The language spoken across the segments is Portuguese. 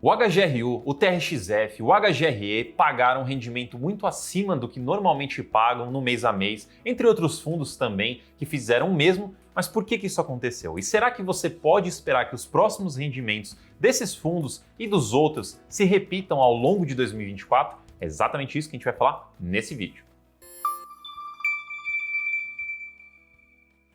O HGRU, o TRXF, o HGRE pagaram um rendimento muito acima do que normalmente pagam no mês a mês, entre outros fundos também que fizeram o mesmo. Mas por que isso aconteceu? E será que você pode esperar que os próximos rendimentos desses fundos e dos outros se repitam ao longo de 2024? É exatamente isso que a gente vai falar nesse vídeo.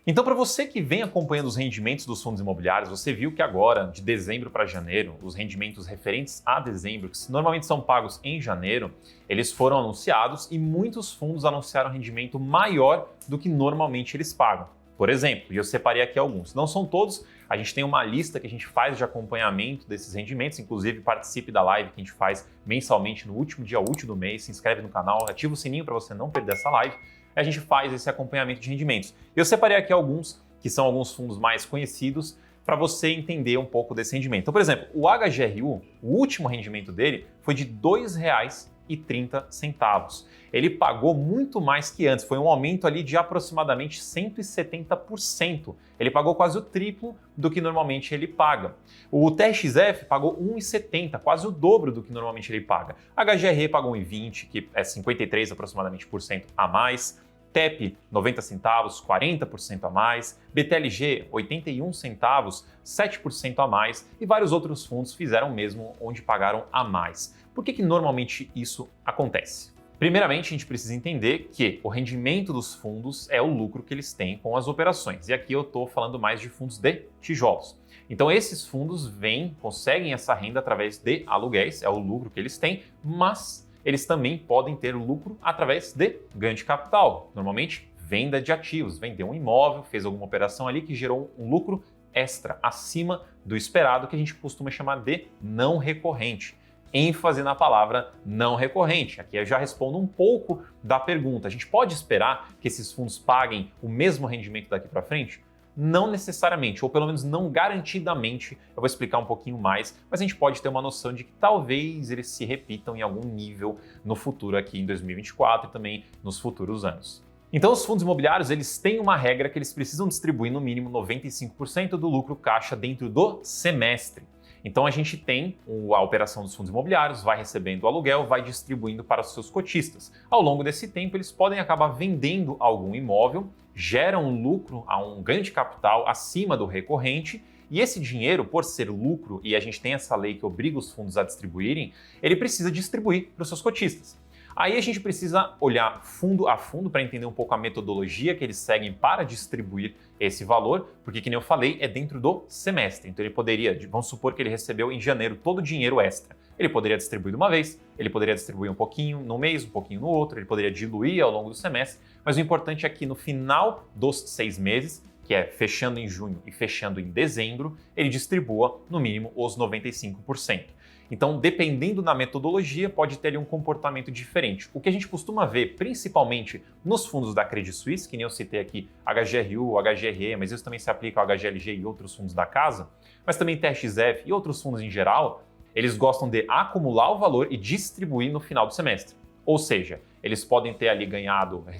Então, para você que vem acompanhando os rendimentos dos fundos imobiliários, você viu que agora, de dezembro para janeiro, os rendimentos referentes a dezembro, que normalmente são pagos em janeiro, eles foram anunciados e muitos fundos anunciaram rendimento maior do que normalmente eles pagam. Por exemplo, e eu separei aqui alguns, não são todos, a gente tem uma lista que a gente faz de acompanhamento desses rendimentos, inclusive participe da live que a gente faz mensalmente no último dia útil do mês, se inscreve no canal, ativa o sininho para você não perder essa live. A gente faz esse acompanhamento de rendimentos. Eu separei aqui alguns, que são alguns fundos mais conhecidos, para você entender um pouco desse rendimento. Então, por exemplo, o HGRU, o último rendimento dele foi de R$ 2,30. Ele pagou muito mais que antes, foi um aumento ali de aproximadamente 170%. Ele pagou quase o triplo do que normalmente ele paga. O TRXF pagou R$ 1,70, quase o dobro do que normalmente ele paga. HGRE pagou R$ 1,20, que é 53% aproximadamente a mais. TEP, 90 centavos, 40% a mais, BTLG, 81 centavos, 7% a mais e vários outros fundos fizeram o mesmo onde pagaram a mais. Por que normalmente isso acontece? Primeiramente, a gente precisa entender que o rendimento dos fundos é o lucro que eles têm com as operações. E aqui eu estou falando mais de fundos de tijolos. Então, esses fundos conseguem essa renda através de aluguéis, é o lucro que eles têm, mas eles também podem ter lucro através de ganho de capital, normalmente venda de ativos, vendeu um imóvel, fez alguma operação ali que gerou um lucro extra, acima do esperado, que a gente costuma chamar de não recorrente. ênfase na palavra não recorrente. Aqui eu já respondo um pouco da pergunta. A gente pode esperar que esses fundos paguem o mesmo rendimento daqui para frente? Não necessariamente, ou pelo menos não garantidamente. Eu vou explicar um pouquinho mais, mas a gente pode ter uma noção de que talvez eles se repitam em algum nível no futuro aqui em 2024 e também nos futuros anos. Então, os fundos imobiliários, eles têm uma regra que eles precisam distribuir no mínimo 95% do lucro caixa dentro do semestre. Então, a gente tem a operação dos fundos imobiliários, vai recebendo o aluguel, vai distribuindo para os seus cotistas. Ao longo desse tempo, eles podem acabar vendendo algum imóvel, geram um lucro, um ganho de capital acima do recorrente, e esse dinheiro, por ser lucro, e a gente tem essa lei que obriga os fundos a distribuírem, ele precisa distribuir para os seus cotistas. Aí a gente precisa olhar fundo a fundo para entender um pouco a metodologia que eles seguem para distribuir esse valor, porque, como eu falei, é dentro do semestre. Então ele poderia, vamos supor que ele recebeu em janeiro todo o dinheiro extra. Ele poderia distribuir de uma vez, ele poderia distribuir um pouquinho no mês, um pouquinho no outro, ele poderia diluir ao longo do semestre, mas o importante é que no final dos 6 meses, que é fechando em junho e fechando em dezembro, ele distribua no mínimo os 95%. Então, dependendo da metodologia, pode ter um comportamento diferente. O que a gente costuma ver, principalmente nos fundos da Credit Suisse, que nem eu citei aqui, HGRU, HGRE, mas isso também se aplica ao HGLG e outros fundos da casa, mas também TRXF e outros fundos em geral, eles gostam de acumular o valor e distribuir no final do semestre. Ou seja, eles podem ter ali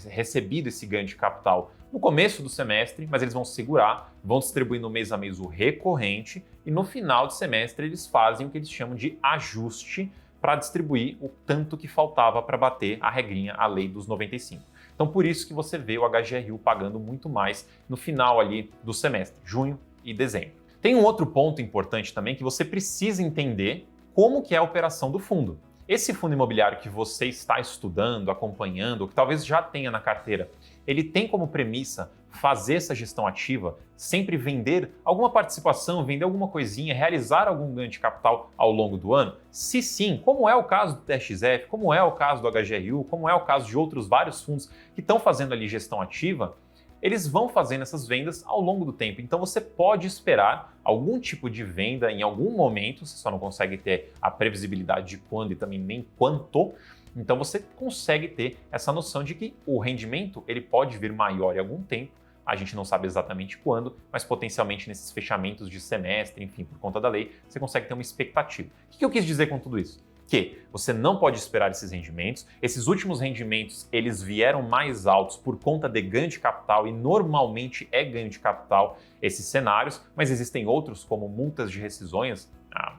recebido esse ganho de capital no começo do semestre, mas eles vão segurar, vão distribuir no mês a mês o recorrente e no final do semestre eles fazem o que eles chamam de ajuste para distribuir o tanto que faltava para bater a regrinha, a lei dos 95. Então por isso que você vê o HGRU pagando muito mais no final ali do semestre, junho e dezembro. Tem um outro ponto importante também que você precisa entender como que é a operação do fundo. Esse fundo imobiliário que você está estudando, acompanhando, ou que talvez já tenha na carteira, ele tem como premissa fazer essa gestão ativa, sempre vender alguma participação, vender alguma coisinha, realizar algum ganho de capital ao longo do ano? Se sim, como é o caso do TRXF, como é o caso do HGRU, como é o caso de outros vários fundos que estão fazendo ali gestão ativa, eles vão fazendo essas vendas ao longo do tempo. Então você pode esperar algum tipo de venda em algum momento, você só não consegue ter a previsibilidade de quando e também nem quanto. Então você consegue ter essa noção de que o rendimento ele pode vir maior em algum tempo. A gente não sabe exatamente quando, mas potencialmente nesses fechamentos de semestre, enfim, por conta da lei, você consegue ter uma expectativa. O que eu quis dizer com tudo isso? Que você não pode esperar esses rendimentos. Esses últimos rendimentos, eles vieram mais altos por conta de ganho de capital e normalmente é ganho de capital esses cenários, mas existem outros como multas de rescisões,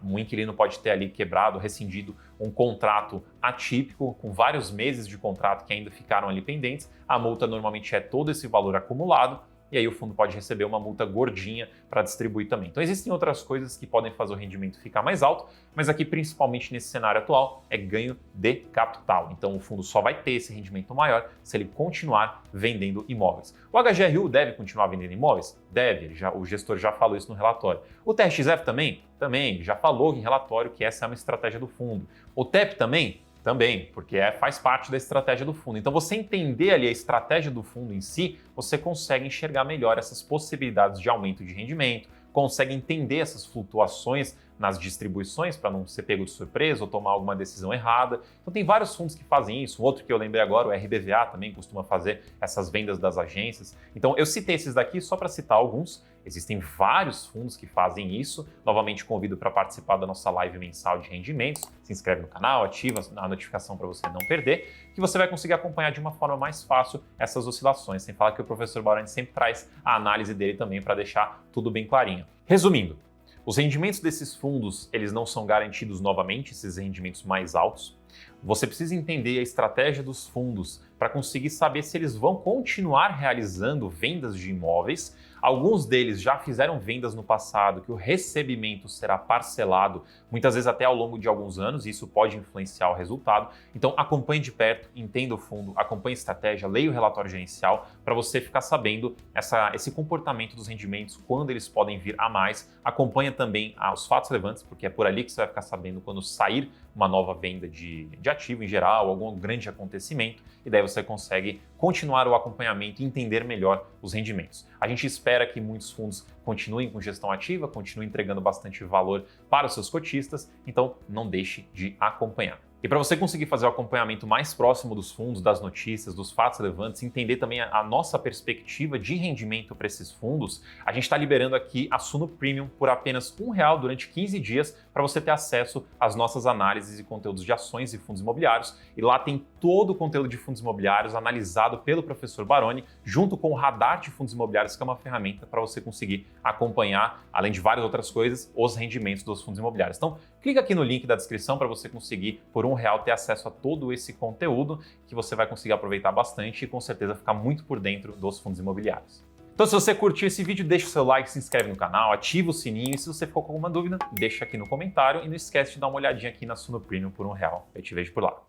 Um inquilino pode ter ali quebrado, rescindido um contrato atípico, com vários meses de contrato que ainda ficaram ali pendentes. A multa normalmente é todo esse valor acumulado, e aí o fundo pode receber uma multa gordinha para distribuir também. Então existem outras coisas que podem fazer o rendimento ficar mais alto, mas aqui principalmente nesse cenário atual é ganho de capital. Então o fundo só vai ter esse rendimento maior se ele continuar vendendo imóveis. O HGRU deve continuar vendendo imóveis? Deve, o gestor já falou isso no relatório. O TRXF também? Também, já falou em relatório que essa é uma estratégia do fundo. O TEP também? Também, porque faz parte da estratégia do fundo. Então, você entender ali a estratégia do fundo em si, você consegue enxergar melhor essas possibilidades de aumento de rendimento, consegue entender essas flutuações nas distribuições para não ser pego de surpresa ou tomar alguma decisão errada. Então tem vários fundos que fazem isso. Outro que eu lembrei agora, o RBVA também costuma fazer essas vendas das agências. Então eu citei esses daqui só para citar alguns. Existem vários fundos que fazem isso. Novamente convido para participar da nossa live mensal de rendimentos. Se inscreve no canal, ativa a notificação para você não perder, que você vai conseguir acompanhar de uma forma mais fácil essas oscilações. Sem falar que o professor Baroni sempre traz a análise dele também para deixar tudo bem clarinho. Resumindo, os rendimentos desses fundos, eles não são garantidos novamente, esses rendimentos mais altos. Você precisa entender a estratégia dos fundos para conseguir saber se eles vão continuar realizando vendas de imóveis. Alguns deles já fizeram vendas no passado que o recebimento será parcelado, muitas vezes até ao longo de alguns anos, e isso pode influenciar o resultado. Então acompanhe de perto, entenda o fundo, acompanhe a estratégia, leia o relatório gerencial para você ficar sabendo esse comportamento dos rendimentos, quando eles podem vir a mais. Acompanha também os fatos relevantes, porque é por ali que você vai ficar sabendo quando sair uma nova venda de ativo em geral, algum grande acontecimento, e daí você consegue continuar o acompanhamento e entender melhor os rendimentos. A gente espera que muitos fundos continuem com gestão ativa, continuem entregando bastante valor para os seus cotistas, então não deixe de acompanhar. E para você conseguir fazer o acompanhamento mais próximo dos fundos, das notícias, dos fatos relevantes, entender também a nossa perspectiva de rendimento para esses fundos, a gente está liberando aqui a Suno Premium por apenas R$1 durante 15 dias para você ter acesso às nossas análises e conteúdos de ações e fundos imobiliários. E lá tem todo o conteúdo de fundos imobiliários analisado pelo professor Baroni, junto com o radar de fundos imobiliários, que é uma ferramenta para você conseguir acompanhar, além de várias outras coisas, os rendimentos dos fundos imobiliários. Então, clica aqui no link da descrição para você conseguir, por R$1, ter acesso a todo esse conteúdo que você vai conseguir aproveitar bastante e com certeza ficar muito por dentro dos fundos imobiliários. Então, se você curtiu esse vídeo, deixa o seu like, se inscreve no canal, ativa o sininho e se você ficou com alguma dúvida, deixa aqui no comentário e não esquece de dar uma olhadinha aqui na Suno Premium por R$1. Eu te vejo por lá.